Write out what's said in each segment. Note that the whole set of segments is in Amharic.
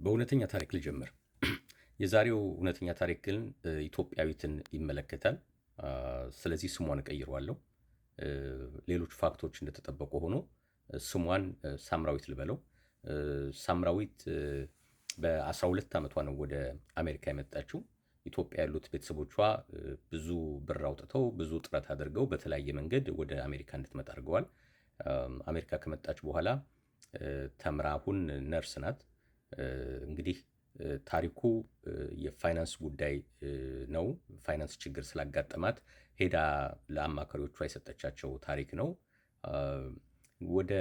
በእውነተኛ ታሪክ ልጀምር። የዛሬው እውነተኛ ታሪክ ግን ኢትዮጵያዊትን ይመለከታል። ስለዚህ ስሟን እቀይረዋለሁ። እ፣ ሌሎች ፋክቶች እንደተጠበቁ ሆኖ ስሟን ሳምራዊት ልበለው። ሳምራዊት በ12 ዓመቷ ነው ወደ አሜሪካ የመጣችው። ኢትዮጵያ ያሉት ቤተሰቦቿ ብዙ ብር አውጥተው ብዙ ጥረት አድርገው በተለያየ መንገድ ወደ አሜሪካ እንድትመጣ አድርገዋል። አሜሪካ ከመጣች በኋላ ተምራ አሁን ነርስ ናት። እንግዲህ ታሪኩ የፋይናንስ ጉዳይ ነው። ፋይናንስ ችግር ስላጋጠማት ሄዳ ለአማካሪዎቿ የሰጠቻቸው ታሪክ ነው። አ፣ ወደ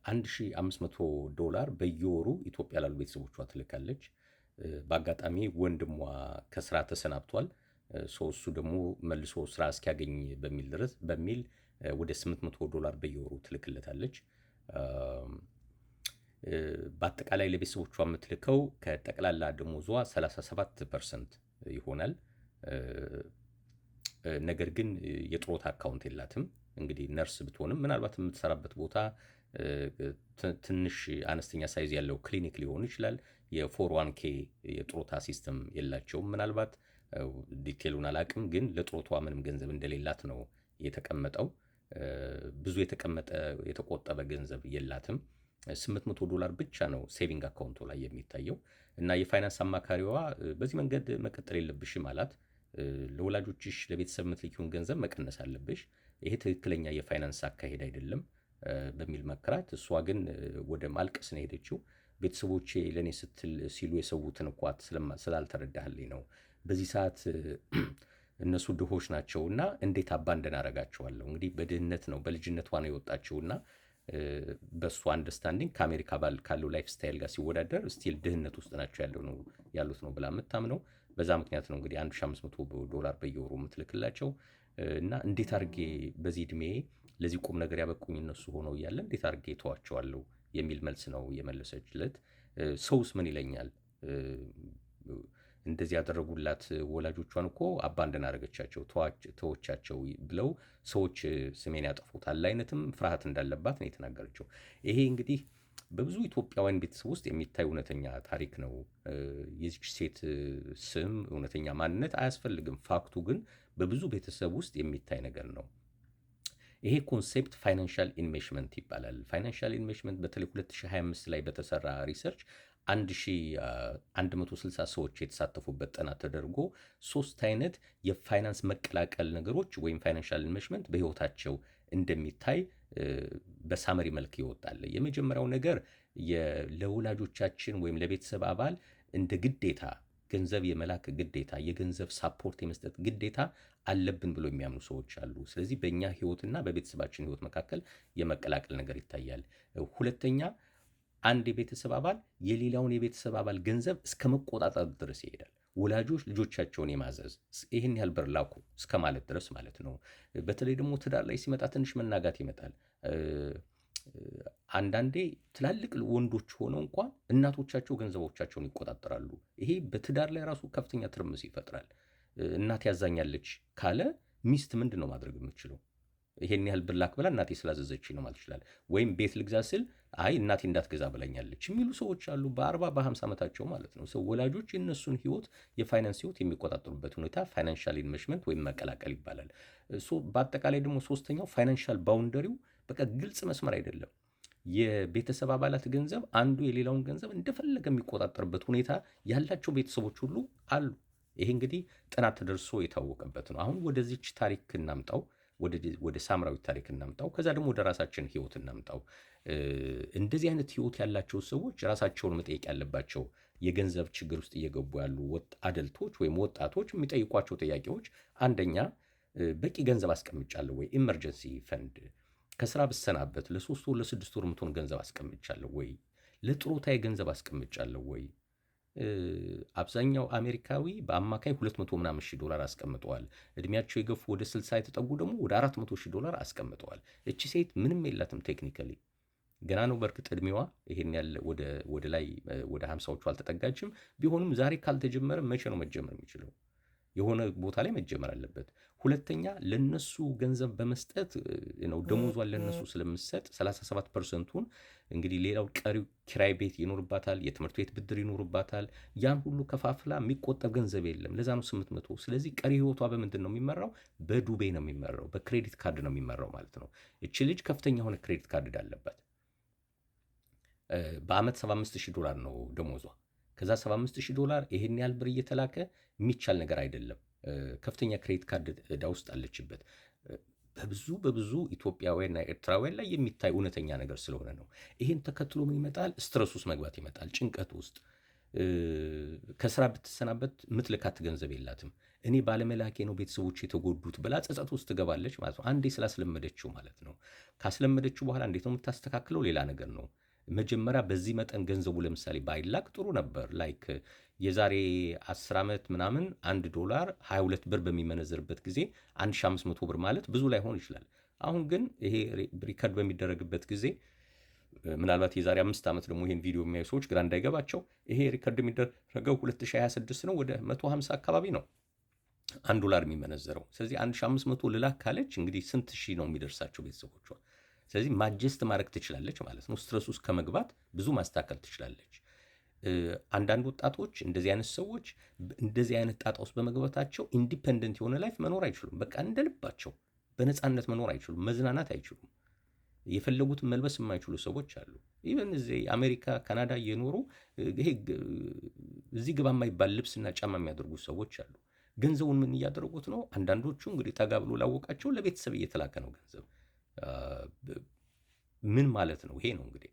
$1500 በየወሩ ኢትዮጵያ ላሉ ቤተሰቦቿ ትልካለች። በአጋጣሚ ወንድሟ ከስራ ተሰናብቷል። እሱ ደግሞ መልሶ ስራ እስኪያገኝ በሚል ወደ $800 በየወሩ ትልክለታለች። በአጠቃላይ ለቤተሰቦቿ የምትልከው ከጠቅላላ ደሞዟ 37% ይሆናል። ነገር ግን የጥሮታ አካውንት የላትም። እንግዲህ ነርስ ብትሆንም ምናልባት የምትሰራበት ቦታ ትንሽ አነስተኛ ሳይዝ ያለው ክሊኒክ ሊሆን ይችላል። የ401k የጥሮታ ሲስተም የላቸውም። ምናልባት ዲቴሉን አላቅም፣ ግን ለጥሮቷ ምንም ገንዘብ እንደሌላት ነው የተቀመጠው። ብዙ የተቆጠበ ገንዘብ የላትም። $800 ብቻ ነው ሴቪንግ አካውንቱ ላይ የሚታየው። እና የፋይናንስ አማካሪዋ በዚህ መንገድ መቀጠል የለብሽም አላት። ለወላጆችሽ ለቤተሰብ የምትልኪውን ገንዘብ መቀነስ አለብሽ፣ ይሄ ትክክለኛ የፋይናንስ አካሄድ አይደለም በሚል መከራት። እሷ ግን ወደ ማልቀስ ነው የሄደችው። ቤተሰቦቼ ለእኔ ሲሉ የሰዉትን እኳት ስላልተረዳህልኝ ነው። በዚህ ሰዓት እነሱ ድሆች ናቸውና እንዴት አባ እንደናረጋቸዋለሁ። እንግዲህ በድህነት ነው በልጅነቷ ነው የወጣችውና በእሱ አንደርስታንዲንግ ከአሜሪካ ካለው ላይፍ ስታይል ጋር ሲወዳደር ስቲል ድህነት ውስጥ ናቸው ያሉት ነው ብላ የምታምነው። በዛ ምክንያት ነው እንግዲህ $1500 በየወሩ የምትልክላቸው። እና እንዴት አድርጌ በዚህ እድሜ ለዚህ ቁም ነገር ያበቁኝ እነሱ ሆነው እያለ እንዴት አድርጌ ተዋቸዋለሁ የሚል መልስ ነው የመለሰችለት። ሰውስ ምን ይለኛል? እንደዚህ ያደረጉላት ወላጆቿን እኮ አባንደን አደረገቻቸው ተወቻቸው ብለው ሰዎች ስሜን ያጠፉታል አይነትም ፍርሃት እንዳለባት ነው የተናገረችው። ይሄ እንግዲህ በብዙ ኢትዮጵያውያን ቤተሰብ ውስጥ የሚታይ እውነተኛ ታሪክ ነው። የዚች ሴት ስም እውነተኛ ማንነት አያስፈልግም። ፋክቱ ግን በብዙ ቤተሰብ ውስጥ የሚታይ ነገር ነው። ይሄ ኮንሴፕት ፋይናንሻል ኢንቨስትመንት ይባላል። ፋይናንሻል ኢንቨስትመንት በተለይ 2025 ላይ በተሰራ ሪሰርች 1160 ሰዎች የተሳተፉበት ጥናት ተደርጎ 3 አይነት የፋይናንስ መቀላቀል ነገሮች ወይም ፋይናንሻል ኢንቨስትመንት በህይወታቸው እንደሚታይ በሳመሪ መልክ ይወጣል። የመጀመሪያው ነገር ለወላጆቻችን ወይም ለቤተሰብ አባል እንደ ግዴታ ገንዘብ የመላክ ግዴታ፣ የገንዘብ ሳፖርት የመስጠት ግዴታ አለብን ብሎ የሚያምኑ ሰዎች አሉ። ስለዚህ በእኛ ህይወትና በቤተሰባችን ህይወት መካከል የመቀላቀል ነገር ይታያል። ሁለተኛ፣ አንድ የቤተሰብ አባል የሌላውን የቤተሰብ አባል ገንዘብ እስከ መቆጣጠር ድረስ ይሄዳል። ወላጆች ልጆቻቸውን የማዘዝ ይህን ያህል ብር ላኩ እስከ ማለት ድረስ ማለት ነው። በተለይ ደግሞ ትዳር ላይ ሲመጣ ትንሽ መናጋት ይመጣል። አንዳንዴ ትላልቅ ወንዶች ሆነው እንኳን እናቶቻቸው ገንዘቦቻቸውን ይቆጣጠራሉ። ይሄ በትዳር ላይ ራሱ ከፍተኛ ትርምስ ይፈጥራል። እናት ያዛኛለች ካለ ሚስት ምንድን ነው ማድረግ የምትችለው? ይሄን ያህል ብር ላክ ብላ እናቴ ስላዘዘችኝ ነው ማለት ይችላል። ወይም ቤት ልግዛ ስል አይ እናቴ እንዳትገዛ ብላኛለች የሚሉ ሰዎች አሉ፣ በ40 በ50 ዓመታቸው ማለት ነው። ሰው ወላጆች የነሱን ህይወት የፋይናንስ ህይወት የሚቆጣጠሩበት ሁኔታ ፋይናንሻል ኢንቨስትመንት ወይም መቀላቀል ይባላል። በአጠቃላይ ደግሞ ሶስተኛው ፋይናንሻል ባውንደሪው በቃ ግልጽ መስመር አይደለም። የቤተሰብ አባላት ገንዘብ አንዱ የሌላውን ገንዘብ እንደፈለገ የሚቆጣጠርበት ሁኔታ ያላቸው ቤተሰቦች ሁሉ አሉ። ይሄ እንግዲህ ጥናት ተደርሶ የታወቀበት ነው። አሁን ወደዚች ታሪክ እናምጣው፣ ወደ ሳምራዊት ታሪክ እናምጣው። ከዛ ደግሞ ወደ ራሳችን ህይወት እናምጣው። እንደዚህ አይነት ህይወት ያላቸው ሰዎች ራሳቸውን መጠየቅ ያለባቸው የገንዘብ ችግር ውስጥ እየገቡ ያሉ አደልቶች ወይም ወጣቶች የሚጠይቋቸው ጥያቄዎች፣ አንደኛ በቂ ገንዘብ አስቀምጫለሁ ወይ? ኢመርጀንሲ ፈንድ ከስራ ብሰናበት ለ3 ወር ለ6 ወር የምትሆን ገንዘብ አስቀምጫለሁ ወይ? ለጥሮታዬ ገንዘብ አስቀምጫለሁ ወይ? አብዛኛው አሜሪካዊ በአማካይ 200 ምናምን ሺህ ዶላር አስቀምጠዋል። እድሜያቸው የገፉ ወደ 60 የተጠጉ ደግሞ ወደ $400,000 አስቀምጠዋል። እቺ ሴት ምንም የላትም ቴክኒካሊ፣ ገና ነው በእርግጥ እድሜዋ። ይሄን ያለ ወደ ላይ ወደ 50ዎቹ አልተጠጋችም። ቢሆንም ዛሬ ካልተጀመረ መቼ ነው መጀመር የሚችለው? የሆነ ቦታ ላይ መጀመር አለበት። ሁለተኛ ለነሱ ገንዘብ በመስጠት ነው ደሞዟን ለነሱ ስለምሰጥ 37%ቱን እንግዲህ ሌላው ቀሪው ኪራይ ቤት ይኖርባታል፣ የትምህርት ቤት ብድር ይኖርባታል። ያን ሁሉ ከፋፍላ የሚቆጠብ ገንዘብ የለም። ለዛ ነው 800። ስለዚህ ቀሪ ህይወቷ በምንድን ነው የሚመራው? በዱቤ ነው የሚመራው፣ በክሬዲት ካርድ ነው የሚመራው ማለት ነው። እቺ ልጅ ከፍተኛ የሆነ ክሬዲት ካርድ አለባት። በአመት $75,000 ነው ደሞዟ። ከዛ $75,000 ይሄን ያህል ብር እየተላከ የሚቻል ነገር አይደለም። ከፍተኛ ክሬዲት ካርድ ዕዳ ውስጥ አለችበት። በብዙ ኢትዮጵያውያንና ኤርትራውያን ላይ የሚታይ እውነተኛ ነገር ስለሆነ ነው። ይሄን ተከትሎ ምን ይመጣል? ስትረስ ውስጥ መግባት ይመጣል፣ ጭንቀት ውስጥ። ከስራ ብትሰናበት ምትልካት ገንዘብ የላትም። እኔ ባለመላኬ ነው ቤተሰቦች የተጎዱት ብላ ጸጸት ውስጥ ትገባለች ማለት ነው። አንዴ ስላስለመደችው ማለት ነው። ካስለመደችው በኋላ እንዴት ነው የምታስተካክለው? ሌላ ነገር ነው። መጀመሪያ በዚህ መጠን ገንዘቡ ለምሳሌ ባይላክ ጥሩ ነበር። ላይክ የዛሬ 10 ዓመት ምናምን $1 22 ብር በሚመነዘርበት ጊዜ 1500 ብር ማለት ብዙ ላይሆን ይችላል። አሁን ግን ይሄ ሪከርድ በሚደረግበት ጊዜ ምናልባት የዛሬ 5 ዓመት ደግሞ ይሄን ቪዲዮ የሚያዩ ሰዎች ግራ እንዳይገባቸው ይሄ ሪከርድ የሚደረገው 2026 ነው። ወደ 150 አካባቢ ነው $1 የሚመነዘረው። ስለዚህ 1500 ልላክ ካለች እንግዲህ ስንት ሺህ ነው የሚደርሳቸው ቤተሰቦቿ? ስለዚህ ማጀስት ማድረግ ትችላለች ማለት ነው። ስትረስ ውስጥ ከመግባት ብዙ ማስተካከል ትችላለች። አንዳንድ ወጣቶች እንደዚህ አይነት ሰዎች እንደዚህ አይነት ጣጣ ውስጥ በመግባታቸው ኢንዲፔንደንት የሆነ ላይፍ መኖር አይችሉም። በቃ እንደልባቸው በነፃነት መኖር አይችሉም፣ መዝናናት አይችሉም። የፈለጉትን መልበስ የማይችሉ ሰዎች አሉ። ኢቨን እዚህ አሜሪካ፣ ካናዳ እየኖሩ ይሄ እዚህ ግባ የማይባል ልብስና ጫማ የሚያደርጉ ሰዎች አሉ። ገንዘቡን ምን እያደረጉት ነው? አንዳንዶቹ እንግዲህ ጠጋ ብሎ ላወቃቸው ለቤተሰብ እየተላከ ነው ገንዘብ። ምን ማለት ነው? ይሄ ነው እንግዲህ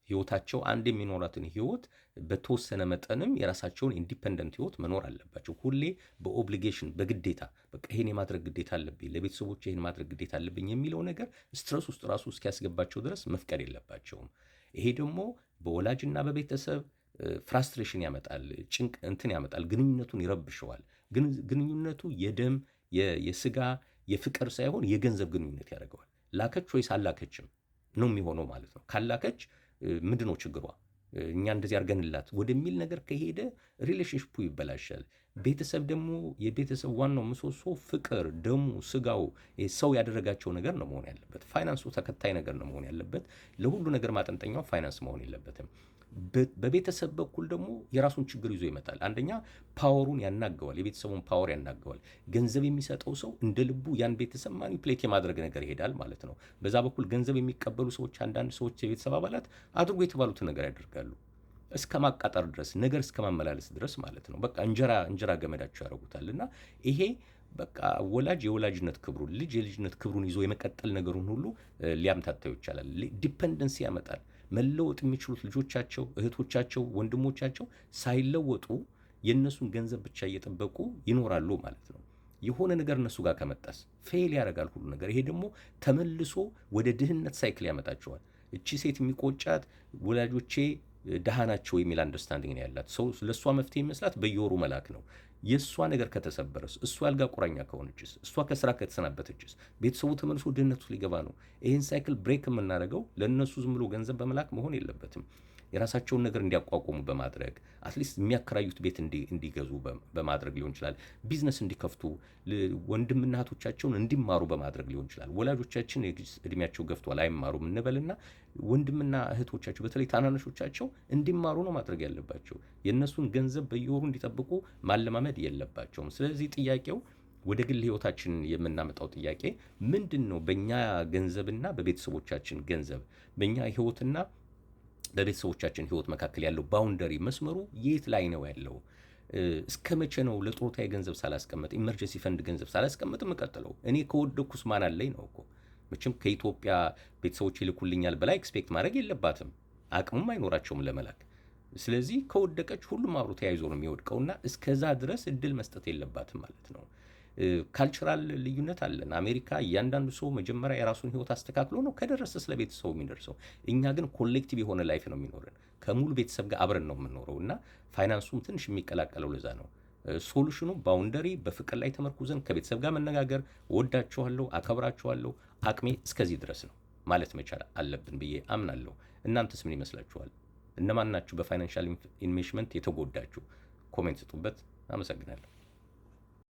ህይወታቸው አንድ የሚኖራትን ህይወት በተወሰነ መጠንም የራሳቸውን ኢንዲፔንደንት ህይወት መኖር አለባቸው። ሁሌ በኦብሊጌሽን በግዴታ በቃ ይሄን የማድረግ ግዴታ አለብኝ፣ ለቤተሰቦች ይሄን ማድረግ ግዴታ አለብኝ የሚለው ነገር ስትረስ ውስጥ ራሱ እስኪያስገባቸው ድረስ መፍቀድ የለባቸውም። ይሄ ደግሞ በወላጅና በቤተሰብ ፍራስትሬሽን ያመጣል፣ ጭንቅ እንትን ያመጣል፣ ግንኙነቱን ይረብሸዋል። ግንኙነቱ የደም የስጋ የፍቅር ሳይሆን የገንዘብ ግንኙነት ያደርገዋል። ላከች ወይስ አላከችም ነው የሚሆነው ማለት ነው። ካላከች ምንድነው ችግሯ? እኛ እንደዚህ አድርገንላት ወደሚል ነገር ከሄደ ሪሌሽንሽፑ ይበላሻል። ቤተሰብ ደግሞ የቤተሰብ ዋናው ምሰሶ ፍቅር፣ ደሙ፣ ስጋው ሰው ያደረጋቸው ነገር ነው መሆን ያለበት። ፋይናንሱ ተከታይ ነገር ነው መሆን ያለበት። ለሁሉ ነገር ማጠንጠኛው ፋይናንስ መሆን የለበትም። በቤተሰብ በኩል ደግሞ የራሱን ችግር ይዞ ይመጣል። አንደኛ ፓወሩን ያናገዋል፣ የቤተሰቡን ፓወር ያናገዋል። ገንዘብ የሚሰጠው ሰው እንደ ልቡ ያን ቤተሰብ ማኒፕሌት የማድረግ ነገር ይሄዳል ማለት ነው። በዛ በኩል ገንዘብ የሚቀበሉ ሰዎች፣ አንዳንድ ሰዎች የቤተሰብ አባላት አድርጎ የተባሉትን ነገር ያደርጋሉ፣ እስከ ማቃጠር ድረስ፣ ነገር እስከ ማመላለስ ድረስ ማለት ነው። በቃ እንጀራ ገመዳቸው ያደርጉታል። እና ይሄ በቃ ወላጅ የወላጅነት ክብሩን፣ ልጅ የልጅነት ክብሩን ይዞ የመቀጠል ነገሩን ሁሉ ሊያምታታው ይቻላል። ዲፐንደንሲ ያመጣል። መለወጥ የሚችሉት ልጆቻቸው፣ እህቶቻቸው፣ ወንድሞቻቸው ሳይለወጡ የእነሱን ገንዘብ ብቻ እየጠበቁ ይኖራሉ ማለት ነው። የሆነ ነገር እነሱ ጋር ከመጣስ ፌል ያደርጋል ሁሉ ነገር። ይሄ ደግሞ ተመልሶ ወደ ድህነት ሳይክል ያመጣቸዋል። እቺ ሴት የሚቆጫት ወላጆቼ ድሃ ናቸው የሚል አንደርስታንዲንግ ነው ያላት። ሰው ለእሷ መፍትሄ ይመስላት በየወሩ መላክ ነው። የእሷ ነገር ከተሰበረስ፣ እሷ አልጋ ቁራኛ ከሆነችስ፣ እሷ ከስራ ከተሰናበተችስ፣ ቤተሰቡ ተመልሶ ድህነት ውስጥ ሊገባ ነው። ይህን ሳይክል ብሬክ የምናደርገው ለእነሱ ዝም ብሎ ገንዘብ በመላክ መሆን የለበትም። የራሳቸውን ነገር እንዲያቋቁሙ በማድረግ አትሊስት የሚያከራዩት ቤት እንዲገዙ በማድረግ ሊሆን ይችላል። ቢዝነስ እንዲከፍቱ፣ ወንድምና እህቶቻቸውን እንዲማሩ በማድረግ ሊሆን ይችላል። ወላጆቻችን እድሜያቸው ገፍቷል አይማሩም እንበልና ወንድምና እህቶቻቸው በተለይ ታናናሾቻቸው እንዲማሩ ነው ማድረግ ያለባቸው። የእነሱን ገንዘብ በየወሩ እንዲጠብቁ ማለማመድ የለባቸውም። ስለዚህ ጥያቄው ወደ ግል ህይወታችን የምናመጣው ጥያቄ ምንድን ነው? በእኛ ገንዘብና በቤተሰቦቻችን ገንዘብ፣ በእኛ ህይወትና በቤተሰቦቻችን ህይወት መካከል ያለው ባውንደሪ መስመሩ የት ላይ ነው ያለው? እስከ መቼ ነው ለጡረታ ገንዘብ ሳላስቀምጥ፣ ኢመርጀንሲ ፈንድ ገንዘብ ሳላስቀምጥ የምቀጥለው? እኔ ከወደኩስ ማን አለኝ ነው እኮ። መቼም ከኢትዮጵያ ቤተሰቦች ይልኩልኛል በላይ ኤክስፔክት ማድረግ የለባትም። አቅሙም አይኖራቸውም ለመላክ። ስለዚህ ከወደቀች ሁሉም አብሮ ተያይዞ ነው የሚወድቀውና እስከዛ ድረስ እድል መስጠት የለባትም ማለት ነው። ካልቸራል ልዩነት አለን። አሜሪካ እያንዳንዱ ሰው መጀመሪያ የራሱን ህይወት አስተካክሎ ነው ከደረሰ ስለ ቤተሰቡ የሚደርሰው። እኛ ግን ኮሌክቲቭ የሆነ ላይፍ ነው የሚኖረን። ከሙሉ ቤተሰብ ጋር አብረን ነው የምንኖረው እና ፋይናንሱም ትንሽ የሚቀላቀለው ለዛ ነው። ሶሉሽኑ ባውንደሪ በፍቅር ላይ ተመርኩዘን ከቤተሰብ ጋር መነጋገር፣ ወዳችኋለሁ፣ አከብራችኋለሁ፣ አቅሜ እስከዚህ ድረስ ነው ማለት መቻል አለብን ብዬ አምናለሁ። እናንተስ ምን ይመስላችኋል? እነማን ናችሁ በፋይናንሻል ኢንቨስትመንት የተጎዳችሁ? ኮሜንት ስጡበት። አመሰግናለሁ።